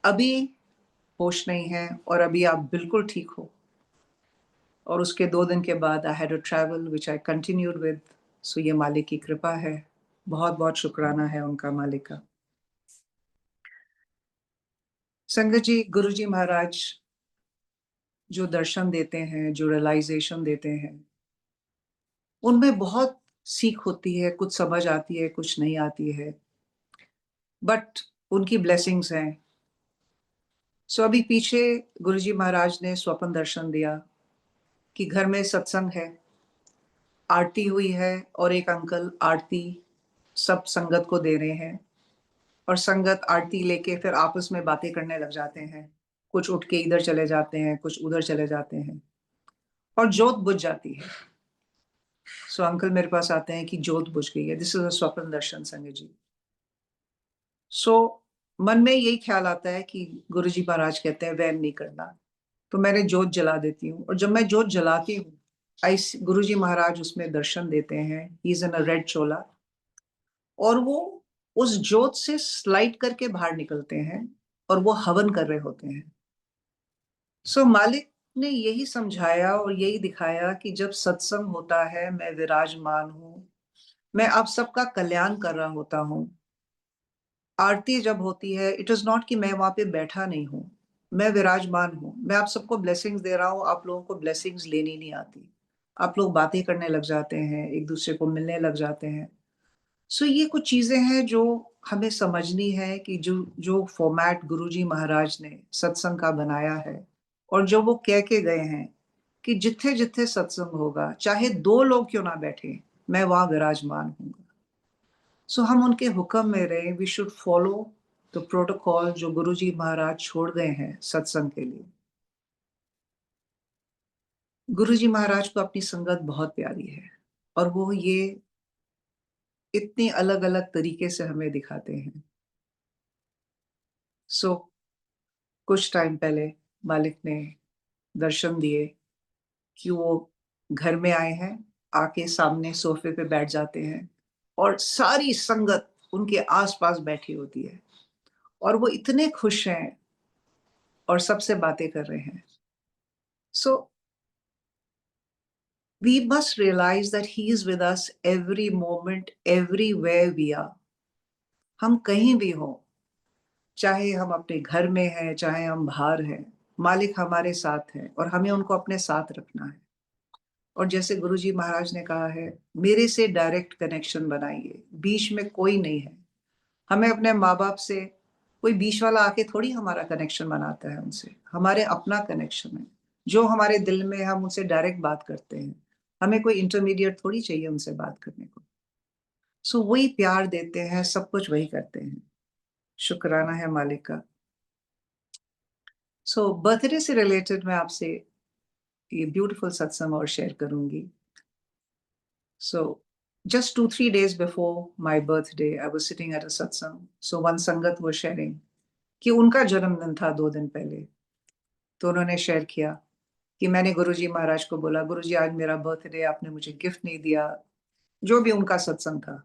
अभी होश नहीं है और अभी आप बिल्कुल ठीक हो। और उसके 2 दिन के बाद I had a travel which I continued with. So ये मालिक की कृपा है। बहुत-बहुत शुक्राना है उनका, मालिक का। संगत जी, गुरु जी महाराज जो दर्शन देते हैं, जो रियलाइज़ेशन देते हैं, उनमें बहुत सीख होती है, कुछ समझ आती है, कुछ नहीं आती है, बट उनकी ब्लेसिंग्स हैं। सो अभी पीछे गुरु जी महाराज ने स्वप्न दर्शन दिया कि घर में सत्संग है, आरती हुई है और एक अंकल आरती सब संगत को दे रहे हैं और संगत आरती लेके फिर आपस में बातें करने लग जाते हैं। कुछ उठ के इधर चले जाते हैं, कुछ उधर चले जाते हैं और जोत बुझ जाती है। सो अंकल मेरे पास आते हैं कि जोत बुझ गई है। दिस इज़ अ स्वप्न दर्शन संगत जी। सो मन में यही ख्याल आता है कि गुरुजी महाराज कहते हैं वहम नहीं करना, तो मैंने जोत जला देती हूँ और जब मैं जोत जलाती हूँ, गुरुजी महाराज उसमें दर्शन देते हैं। He is in a red चोला और वो उस जोत से स्लाइड करके बाहर निकलते हैं और वो हवन कर रहे होते हैं। सो मालिक ने यही समझाया और यही दिखाया कि जब सत्संग होता है, मैं विराजमान हूँ, मैं आप सबका कल्याण कर रहा होता हूँ। आरती जब होती है, इट इज़ नॉट कि मैं वहाँ पे बैठा नहीं हूँ, मैं विराजमान हूँ। मैं आप सबको ब्लेसिंग्स दे रहा हूँ, आप लोगों को ब्लेसिंग्स लेनी नहीं आती। आप लोग बातें करने लग जाते हैं, एक-दूसरे को मिलने लग जाते हैं। सो ये कुछ चीज़ें हैं जो हमें समझनी है कि जो जो फ़ॉर्मेट गुरुजी महाराज ने सत्संग का बनाया है और जो वो कह के गए हैं कि जिथे-जिथे सत्संग होगा, चाहे 2 लोग क्यों ना बैठें, मैं वहाँ विराजमान हूँगा। सो हम उनके हुक्म में रहें, we should follow the protocol जो गुरुजी महाराज छोड़ गए हैं सत्संग के लिए। गुरुजी महाराज को अपनी संगत बहुत प्यारी है और वो ये इतने अलग-अलग तरीके से हमें दिखाते हैं। सो कुछ टाइम पहले मालिक ने दर्शन दिए कि वो घर में आए हैं, आके सामने सोफ़े पे बैठ जाते हैं और सारी संगत उनके आस-पास बैठी होती है और वो इतने खुश हैं और सबसे बातें कर रहे हैं। So we must realize that he is with us every moment, everywhere we are. हम कहीं भी हों, चाहे हम अपने घर में हैं, चाहे हम बाहर हैं, मालिक हमारे साथ है और हमें उनको अपने साथ रखना है। और जैसे गुरुजी महाराज ने कहा है, मेरे से डायरेक्ट कनेक्शन बनाइए, बीच में कोई नहीं है। हमें अपने माँ-बाप से कोई बीच वाला आके थोड़ी हमारा कनेक्शन बनाता है उनसे, हमारे अपना कनेक्शन है। जो हमारे दिल में है, हम उनसे डायरेक्ट बात करते हैं। हमें कोई इंटरमीडिएट थोड़ी चाहिए उनसे बात करने को। सो वही प्यार देते हैं, सब कुछ वही करते हैं। शुक्राना है मालिक का। सो बर्थडे से रिलेटेड मैं आपसे ये ब्यूटीफुल सत्संग और शेयर करूँगी। So just 2-3 days before my birthday, I was sitting at a satsang. So one संगत was sharing कि उनका जन्मदिन था 2 दिन पहले। तो उन्होंने शेयर किया कि मैंने गुरुजी महाराज को बोला, गुरुजी आज मेरा बर्थडे, आपने मुझे गिफ्ट नहीं दिया। जो भी उनका सत्संग था।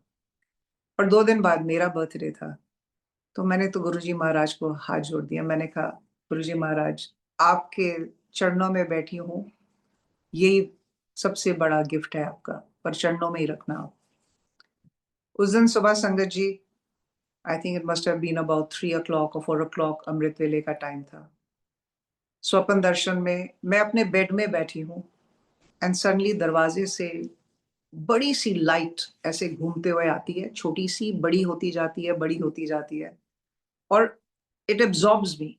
और 2 दिन बाद मेरा बर्थडे था। तो मैंने तो गुरुजी महाराज को हाथ जोड़ दिया। मैंने कहा, गुरुजी महाराज, आपके चरणों में बैठी हूँ, यही सबसे बड़ा गिफ्ट है आपका, पर चरणों में ही रखना आप। उस दिन सुबह sangat ji, I think it must have been about 3 o'clock और 4 o'clock अमृत वेले का टाइम था। स्वप्न दर्शन में मैं अपने बेड में बैठी हूँ एंड सडनली दरवाजे से बड़ी सी लाइट ऐसे घूमते हुए आती है, छोटी सी बड़ी होती जाती है, बड़ी होती जाती है और इट एब्जॉर्ब्स मी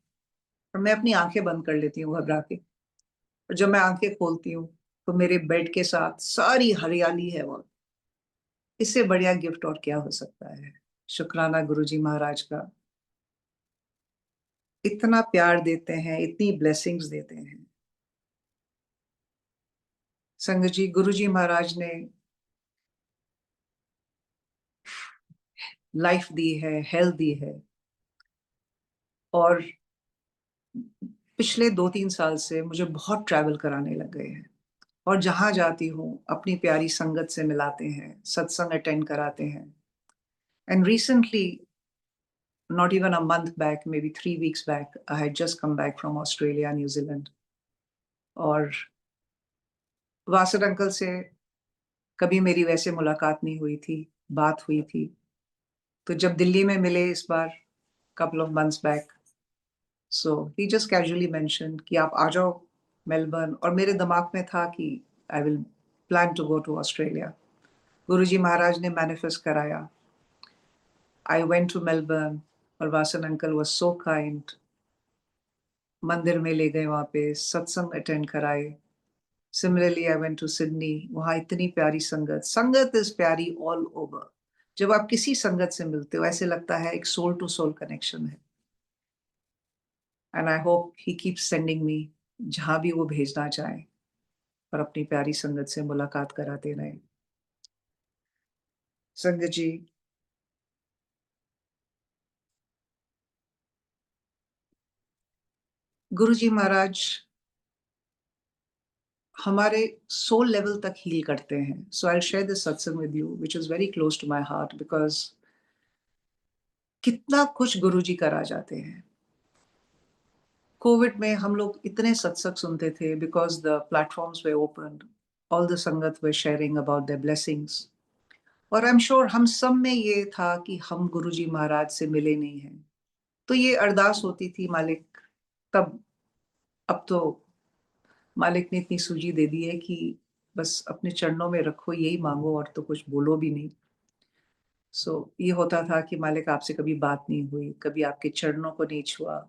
और मैं अपनी आंखें बंद कर लेती हूँ घबरा के। और जब मैं आंखें खोलती हूँ तो मेरे बेड के साथ सारी हरियाली है वहाँ। इससे बढ़िया गिफ्ट और क्या हो सकता है। शुक्राना गुरुजी महाराज का, इतना प्यार देते हैं, इतनी ब्लेसिंग्स देते हैं। संगत जी, गुरुजी महाराज ने लाइफ दी है, हेल्थ दी है और पिछले 2-3 साल से मुझे बहुत ट्रैवल कराने लग गए हैं और जहाँ जाती हूँ अपनी प्यारी संगत से मिलाते हैं, सत्संग अटेंड कराते हैं। And recently, not even a month back, maybe 3 weeks back, I had just come back from Australia, New Zealand. और वासर अंकल से कभी मेरी वैसे मुलाकात नहीं हुई थी, बात हुई थी। तो जब दिल्ली में मिले इस बार, couple of months back, so he just casually mentioned कि आप आ जाओ मेलबर्न। और मेरे दिमाग में था कि I will plan to go to Australia. गुरुजी महाराज ने मैनिफेस्ट कराया। I went to Melbourne और Vasan uncle was so kind. मंदिर में ले गए, वहाँ पे सत्संग अटेंड कराए। Similarly, I went to Sydney. वहाँ इतनी प्यारी संगत, संगत इज प्यारी ऑल ओवर। जब आप किसी संगत से मिलते हो ऐसे लगता है एक सोल टू सोल कनेक्शन है। And I hope he keeps sending me जहाँ भी वो भेजना चाहे और अपनी प्यारी संगत से मुलाकात कराते रहे। संगत जी, गुरुजी महाराज हमारे सोल लेवल तक हील करते हैं। So I share this satsang with you which is very close to my heart because कितना कुछ गुरुजी करा जाते हैं। कोविड में हम लोग इतने सत्संग सुनते थे because the platforms way open, all the संगत वे शेयरिंग अबाउट देयर ब्लेसिंग्स। और आई एम श्योर हम सब में ये था कि हम गुरुजी महाराज से मिले नहीं हैं। तो ये अरदास होती थी मालिक तब। अब तो मालिक ने इतनी सूझी दे दी है कि बस अपने चरणों में रखो, यही मांगो और तो कुछ बोलो भी नहीं। सो ये होता था कि मालिक आपसे कभी बात नहीं हुई, कभी आपके चरणों को नहीं छुआ।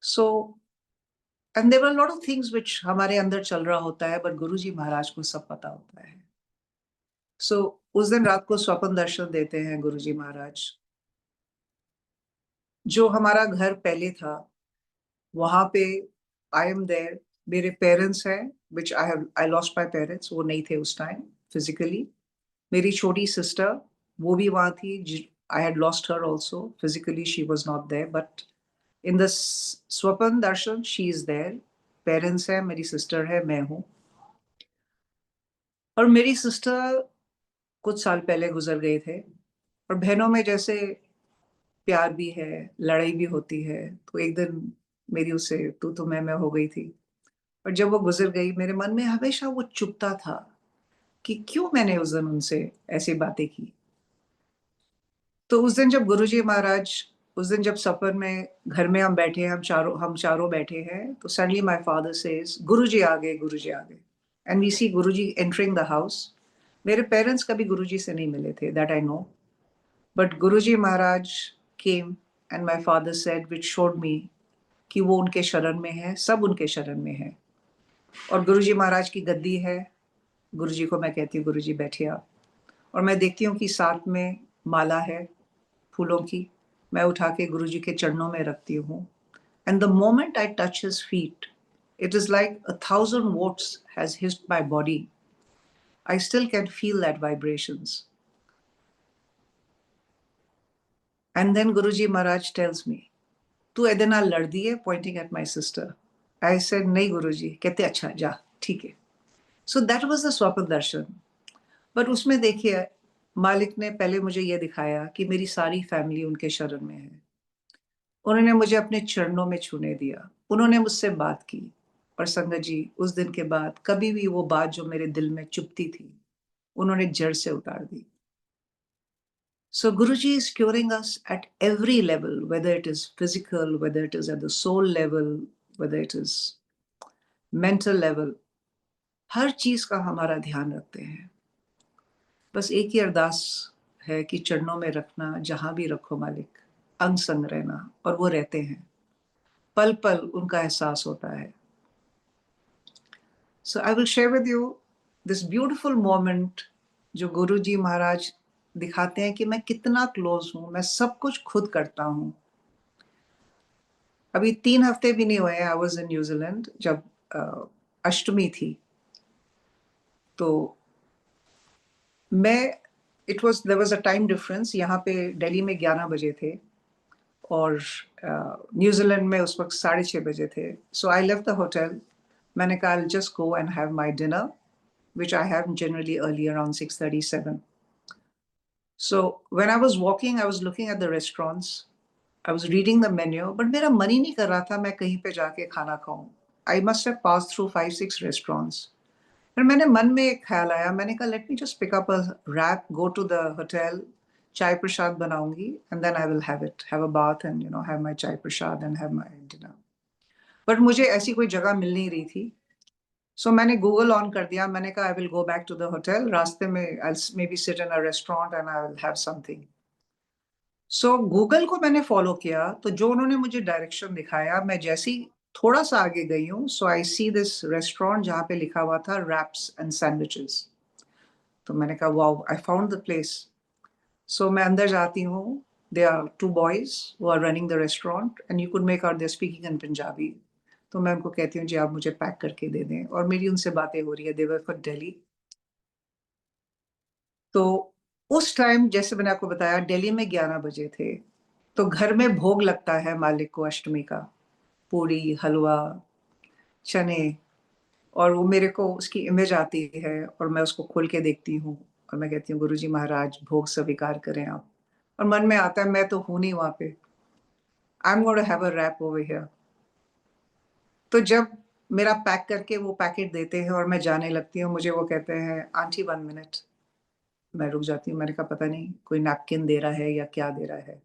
So and there were lot of things which हमारे अंदर चल रहा होता है, बट गुरुजी महाराज को सब पता होता है। सो उस दिन रात को स्वप्न दर्शन देते हैं गुरुजी महाराज। जो हमारा घर पहले था वहां पे आई एम देयर। मेरे पेरेंट्स हैं, विच आई लॉस्ट माई पेरेंट्स, वो नहीं थे उस टाइम फिजिकली। मेरी छोटी सिस्टर वो भी वहां थी। I had lost her also physically, she was not there, but in the swapna darshan she is there. Parents है, मेरी सिस्टर है, मैं हूँ। और मेरी सिस्टर कुछ साल पहले गुजर गए थे। और बहनों में जैसे प्यार भी है, लड़ाई भी होती है। तो एक दिन मेरी उससे तू तो मैं हो गई थी। और जब वो गुजर गई, मेरे मन में हमेशा वो चुभता था कि क्यों मैंने उस दिन उनसे ऐसी बातें की। तो उस दिन जब गुरुजी महाराज उस दिन जब सफर में घर में हम बैठे हैं, हम चारों बैठे हैं, तो सडनली माय फादर सेज, गुरुजी आ गए, गुरुजी आ गए। And we see Guruji entering the house. मेरे पेरेंट्स कभी गुरुजी से नहीं मिले थे, that I know, but Guruji Maharaj came and my father said, which showed me कि वो उनके शरण में है, सब उनके शरण में है। और गुरुजी महाराज की गद्दी है। गुरुजी को मैं कहती हूँ, गुरुजी बैठिए आप। और मैं देखती हूँ कि साथ में माला है फूलों की। मैं उठा के गुरुजी के चरणों में रखती हूँ। And the moment I touch his feet, it is like 1,000 volts has hit my body. I still can feel that vibrations. And then Guruji Maharaj tells me, "तू ऐसे ना लड़ दिए," pointing at my sister. I said, "नहीं गुरुजी." कहते, "अच्छा जा, ठीक है." So that was the स्वप्न दर्शन। बट उसमें देखिए, मालिक ने पहले मुझे ये दिखाया कि मेरी सारी फैमिली उनके शरण में है। उन्होंने मुझे अपने चरणों में छूने दिया। उन्होंने मुझसे बात की। और संगत जी, उस दिन के बाद कभी भी वो बात जो मेरे दिल में चुभती थी, उन्होंने जड़ से उतार दी। So Guruji is curing us at every level, whether it is physical, whether it is at the soul level, whether it is mental level, हर चीज का हमारा ध्यान रखते हैं। बस एक ही अरदास है कि चरणों में रखना, जहां भी रखो मालिक, अंग संग रहना, और वो रहते हैं। पल पल उनका एहसास होता है। So I will share with you this beautiful moment जो गुरुजी महाराज दिखाते हैं कि मैं कितना क्लोज हूं, मैं सब कुछ खुद करता हूं। अभी 3 हफ्ते भी नहीं हुए हैं, आई वाज इन न्यूजीलैंड, जब अष्टमी थी। तो मैं there was a time difference. यहाँ पे दिल्ली में 11 बजे थे और न्यूजीलैंड में उस वक्त 6:30 बजे थे। सो आई लेफ्ट द होटल। मैंने कहा I just go and have my dinner, which I have generally early around 6:37. So when I was walking, I was looking at the restaurants. I was reading the menu, but मेरा मन ही नहीं कर रहा था मैं कहीं पे जाके खाना खाऊं। I must have passed through 5-6 restaurants. फिर मैंने मन में एक ख्याल आया, मैंने कहा let me just pick up a wrap, go to the hotel, चाय प्रसाद बनाऊंगी, and then I will have it, have a bath and have my चाय प्रसाद and have my dinner. But मुझे ऐसी कोई जगह मिल नहीं रही थी। सो मैंने गूगल ऑन कर दिया। मैंने कहा I will go back to the hotel. रास्ते में I maybe sit in a restaurant and I will have something. So Google को मैंने फॉलो किया, तो जो उन्होंने मुझे डायरेक्शन दिखाया, मैं जैसे ही थोड़ा सा आगे गई हूँ, so I see this restaurant जहाँ पे लिखा हुआ था रैप्स एंड सैंडविचेस। तो मैंने कहा wow, I found the place. So मैं अंदर जाती हूँ। They are 2 boys who are running the restaurant and you could make out they are speaking in Punjabi. तो मैं उनको कहती हूँ जी आप मुझे पैक करके दे दें, और मेरी उनसे बातें हो रही है। दे वर फ्रॉम दिल्ली। तो उस टाइम जैसे मैंने आपको बताया, दिल्ली में 11 बजे थे। तो घर में भोग लगता है मालिक को अष्टमी का, पूरी, हलवा, चने। और वो मेरे को उसकी इमेज आती है और मैं उसको खोल के देखती हूँ और मैं कहती हूँ गुरुजी महाराज भोग स्वीकार करें आप। और मन में आता है मैं तो हूं नहीं वहां पे, I am going to have a wrap over here. तो जब मेरा पैक करके वो पैकेट देते हैं और मैं जाने लगती हूँ, मुझे वो कहते हैं आंटी 1 मिनट। मैं रुक जाती हूँ। मैंने कहा पता नहीं कोई नैपकिन दे रहा है या क्या दे रहा है।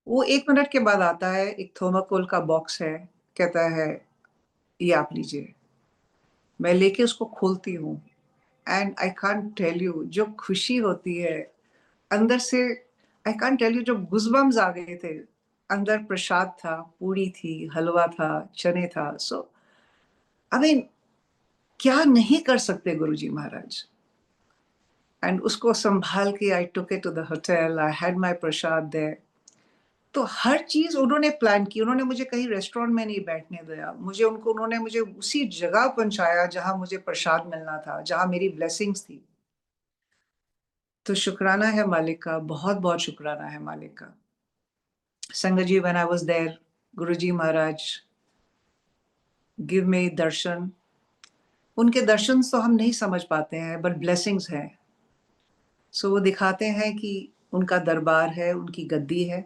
वो 1 मिनट के बाद आता है, एक थर्माकोल का बॉक्स है, कहता है ये आप लीजिए। मैं लेके उसको खोलती हूँ and I can't tell you जो खुशी होती है अंदर से। आई कांट टेल यू, जो गुज़बम्स आ गए थे। अंदर प्रसाद था, पूरी थी, हलवा था, चने था। सो आई मीन क्या नहीं कर सकते गुरुजी महाराज। एंड उसको संभाल के I took it to the hotel, I had my prasad there. तो हर चीज उन्होंने प्लान की। उन्होंने मुझे कहीं रेस्टोरेंट में नहीं बैठने दिया, उन्होंने मुझे उसी जगह पहुंचाया जहां मुझे प्रसाद मिलना था, जहां मेरी ब्लेसिंग्स थी। तो शुक्राना है मालिक का, बहुत बहुत शुक्राना है मालिक का। Sangat ji, when I was there, Guruji Maharaj give me darshan. उनके दर्शन तो हम नहीं समझ पाते हैं, बट ब्लेसिंग्स हैं। सो वो दिखाते हैं कि उनका दरबार है, उनकी गद्दी है,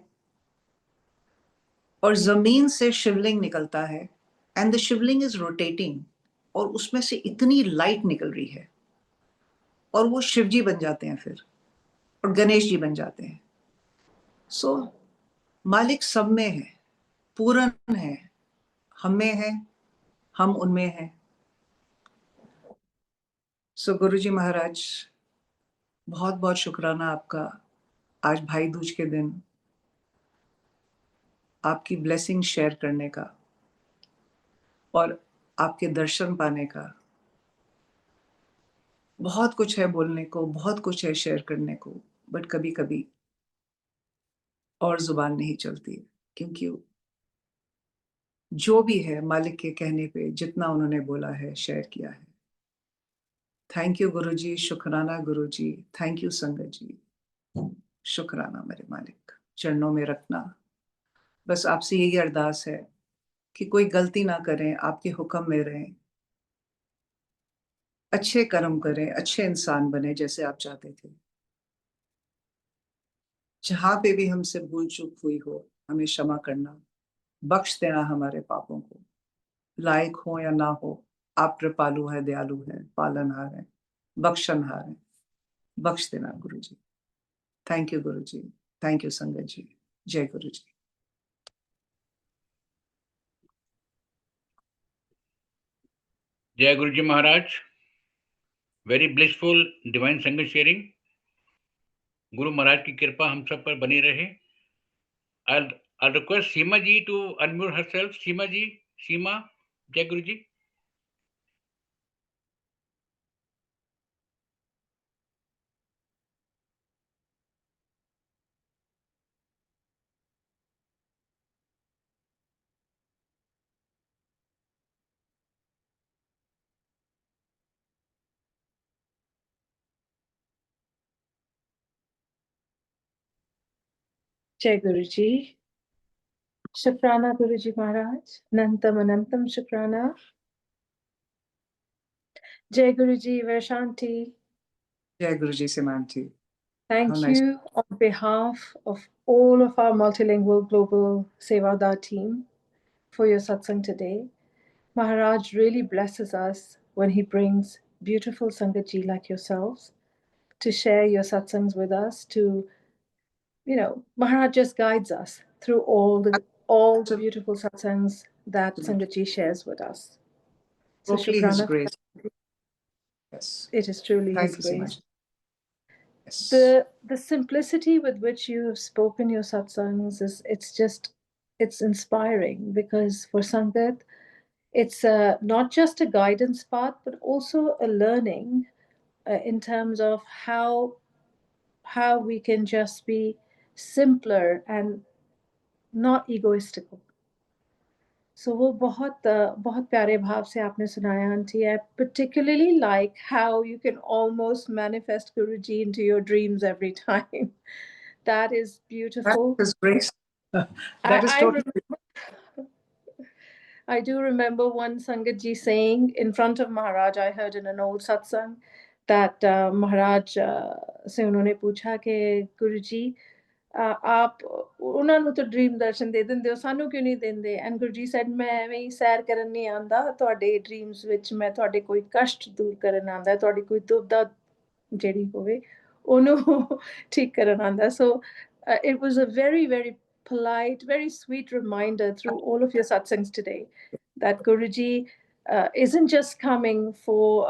और जमीन से शिवलिंग निकलता है and the Shivling is rotating, और उसमें से इतनी लाइट निकल रही है और वो शिव जी बन जाते हैं फिर, और गणेश जी बन जाते हैं। सो मालिक सब में है, पूर्ण है, हम में है, हम उनमें हैं। सो गुरुजी महाराज, बहुत बहुत शुक्राना आपका, आज भाई दूज के दिन आपकी ब्लेसिंग शेयर करने का और आपके दर्शन पाने का। बहुत कुछ है बोलने को, बहुत कुछ है शेयर करने को, बट कभी कभी और जुबान नहीं चलती, क्योंकि जो भी है मालिक के कहने पे जितना उन्होंने बोला है शेयर किया है। थैंक यू गुरुजी, शुक्राना गुरुजी, थैंक यू संगत जी, शुक्राना मेरे मालिक, चरणों में रखना। बस आपसे यही अरदास है कि कोई गलती ना करें, आपके हुक्म में रहें, अच्छे कर्म करें, अच्छे इंसान बने जैसे आप चाहते थे। जहां पे भी हमसे भूल चूक हुई हो हमें क्षमा करना, बख्श देना हमारे पापों को, लायक हो या ना हो, आप कृपालु है, दयालु है, पालनहार है, बख्शनहार है, बख्श देना गुरु जी। Thank you Guru ji, thank you संगत जी, जय गुरु जी। जय गुरु जी महाराज, वेरी ब्लिसफुल डिवाइन संगत शेयरिंग। गुरु महाराज की कृपा हम सब पर बनी रहे। I'll request Seema ji to unmute herself. Seema ji, Seema, Jai Guru ji. जय गुरु जी, शुक्राना गुरु जी महाराज, अनंतम अनंतम शुक्राना। जय गुरु जी, Varshanti. जय गुरु जी Semanti. Thank How nice. you on behalf of all of our multilingual global Sevadar team for your satsang today. Maharaj really blesses us when he brings beautiful Sangat ji like yourselves to share your satsangs with us, to, you know, Maharaj just guides us through all the beautiful satsangs that Sangat ji shares with us. So Totally his Shukrana. grace. Yes. It is truly Thank his you so grace. much. Yes. The simplicity with which you have spoken your satsangs it's inspiring, because for Sangat, it's not just a guidance path, but also a learning in terms of how we can just be simpler and not egoistical. So वो बहुत बहुत प्यारे भाव से आपने सुनाया aunty. I particularly like how you can almost manifest Guruji into your dreams every time. That is beautiful. That is grace. That is I totally. I do remember one Sangat ji saying in front of Maharaj. I heard in an old satsang that Maharaj से उन्होंने पूछा कि Guruji, आप ਉਹਨਾਂ ਨੂੰ ਤਾਂ dream ਦਰਸ਼ਨ ਦੇ ਦਿੰਦੇ ਹੋ, ਸਾਨੂੰ ਕਿਉਂ ਨਹੀਂ ਦਿੰਦੇ? ਐਂਡ ਗੁਰੂ ਜੀ ਸੈਡ, ਮੈਂ ਐਵੇਂ ਹੀ ਸੈਰ ਕਰਨ ਨਹੀਂ ਆਉਂਦਾ ਤੁਹਾਡੇ ਡ੍ਰੀਮਸ ਵਿੱਚ, ਮੈਂ ਤੁਹਾਡੇ ਕੋਈ ਕਸ਼ਟ ਦੂਰ ਕਰਨ ਆਉਂਦਾ, ਤੁਹਾਡੀ ਕੋਈ ਦੁਬਦਾ ਜਿਹੜੀ ਹੋਵੇ ਉਹਨੂੰ ਠੀਕ ਕਰਨ ਆਉਂਦਾ. ਸੋ it was a very, very polite, very sweet reminder through all of your satsangs today that Guruji isn't just coming for,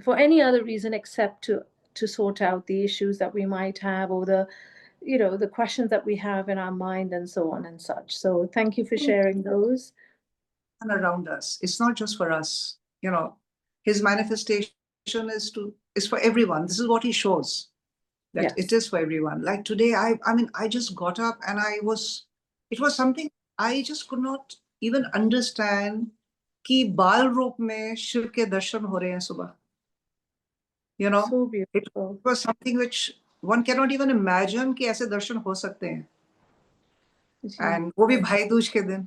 for any other reason except to sort out the issues that we might have, or the questions that we have in our mind, and so on and such. So thank you for sharing those. Around us, it's not just for us. His manifestation is for everyone. This is what he shows, that Yes. it is for everyone. Like today, I mean, I just got up and it was something I just could not even understand कि बाल रूप में शिव के दर्शन हो रहे हैं सुबह. So beautiful. It was something which one cannot even imagine कि ऐसे दर्शन हो सकते हैं. And वो भी भाई दूज के दिन.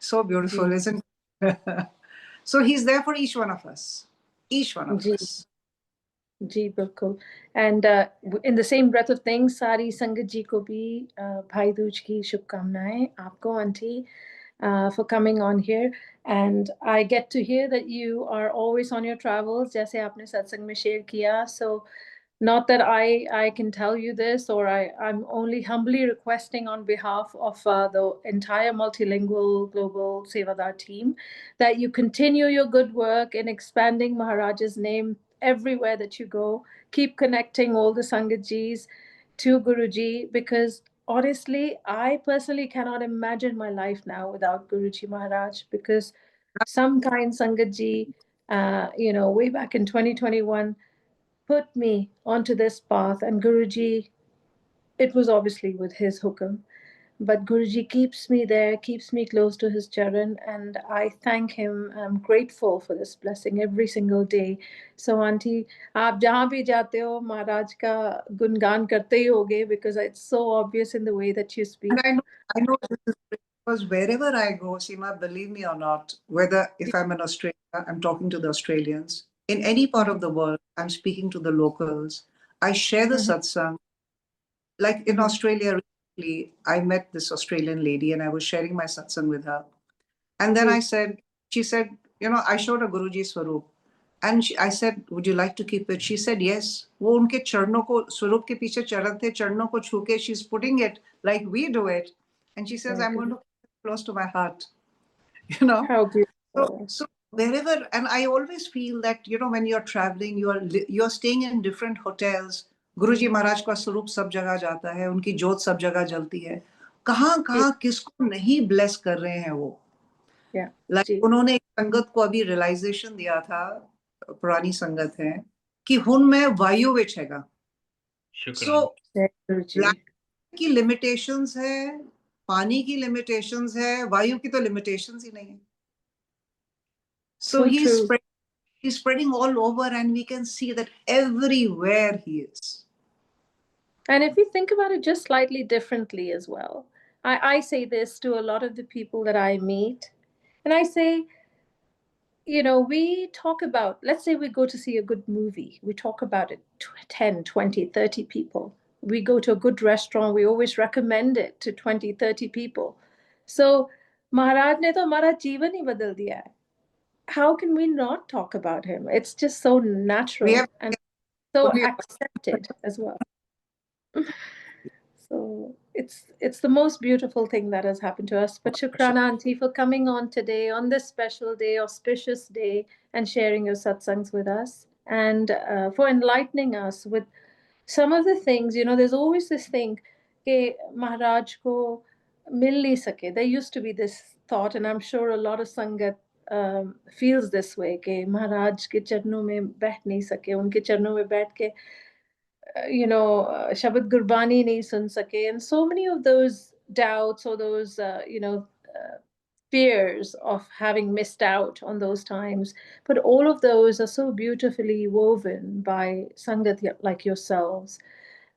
So beautiful, isn't it? So he's there for each one of us. Each one of us. जी बिल्कुल. And in the same breath of things, सारी संगत जी को भी भाई दूज की शुभकामनाएं. आपको aunty for coming on here, and I get to hear that you are always on your travels, जैसे आपने सत्संग में शेयर किया. So Not that I can tell you this, or I'm only humbly requesting on behalf of the entire multilingual global Sevadar team that you continue your good work in expanding Maharaj's name everywhere that you go. Keep connecting all the Sangatjis to Guruji, because honestly, I personally cannot imagine my life now without Guruji Maharaj, because some kind Sangatji, way back in 2021, put me onto this path, and Guruji, it was obviously with his hukum, but Guruji keeps me there, keeps me close to his charan, and I thank him. I'm grateful for this blessing every single day. So auntie, आप जहाँ भी जाते हो महाराज का गुणगान करते ही होगे, because it's so obvious in the way that you speak. And I know this is because wherever I go, Seema, believe me or not, whether if I'm in Australia, I'm talking to the Australians. In any part of the world, I'm speaking to the locals. I share the satsang. Like in Australia, recently, I met this Australian lady and I was sharing my satsang with her. And then she said, I showed a Guruji Swarup. And I said, would you like to keep it? She said, yes. वो उनके चरणों को स्वरूप के पीछे चरण थे, चरणों को छू के, she's putting it like we do it. And she says, I'm going to keep it close to my heart. How beautiful. So wherever, and I always feel that, when you're traveling, you're staying in different hotels. गुरुजी महाराज का स्वरूप सब जगह जाता है, उनकी जोत सब जगह जलती है. कहाँ किसको नहीं ब्लेस कर रहे हैं वो. उन्होंने एक संगत को अभी रियलाइजेशन दिया था, पुरानी संगत है, कि हुन में वायु विच हैगा. सो की लिमिटेशंस है, पानी की लिमिटेशंस है, वायु की तो लिमिटेशंस ही नहीं है. So he's spreading all over, and we can see that everywhere he is. And if you think about it just slightly differently as well, I say this to a lot of the people that I meet, and I say, we talk about, let's say we go to see a good movie. We talk about it, 10, 20, 30 people. We go to a good restaurant. We always recommend it to 20, 30 people. So Maharaj ne to hamara jeevan hi badal diya hai. How can we not talk about him? It's just so natural and so accepted as well. So it's the most beautiful thing that has happened to us. But Shukrana, auntie, for coming on today, on this special day, auspicious day, and sharing your satsangs with us, and for enlightening us with some of the things. There's always this thing, ke Maharaj ko mil nahi sake. There used to be this thought, and I'm sure a lot of Sangat feels this way, ke Maharaj ke charnon mein baith nahi sake, unke charnon mein baith ke Shabad Gurbani nahi sun sake, and so many of those doubts or those, fears of having missed out on those times. But all of those are so beautifully woven by Sangat like yourselves.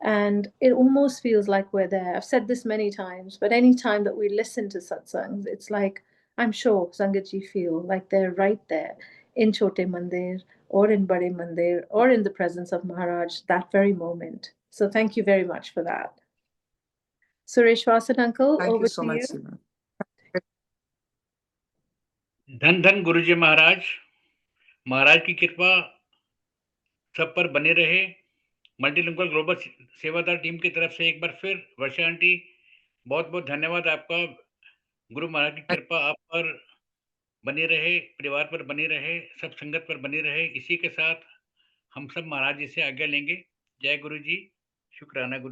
And it almost feels like we're there. I've said this many times, but any time that we listen to satsangs, it's like, I'm sure Sangatji feel like they're right there in Chote Mandir or in Bade Mandir or in the presence of Maharaj that very moment. So thank you very much for that. Suresh Vasan uncle, Thank over you so to much, you. Seema. धन धन गुरुजी महाराज. महाराज की कृपा सब पर बने रहे. Multilingual global सेवादार team की तरफ से एक बार फिर वर्षा आंटी, बहुत बहुत धन्यवाद आपका. गुरु महाराज की कृपा आप पर बनी रहे, परिवार पर बनी रहे, सब संगत पर बनी रहे. इसी के साथ हम सब महाराज जी से आज्ञा लेंगे. जय गुरु जी. शुक्राना गुरु.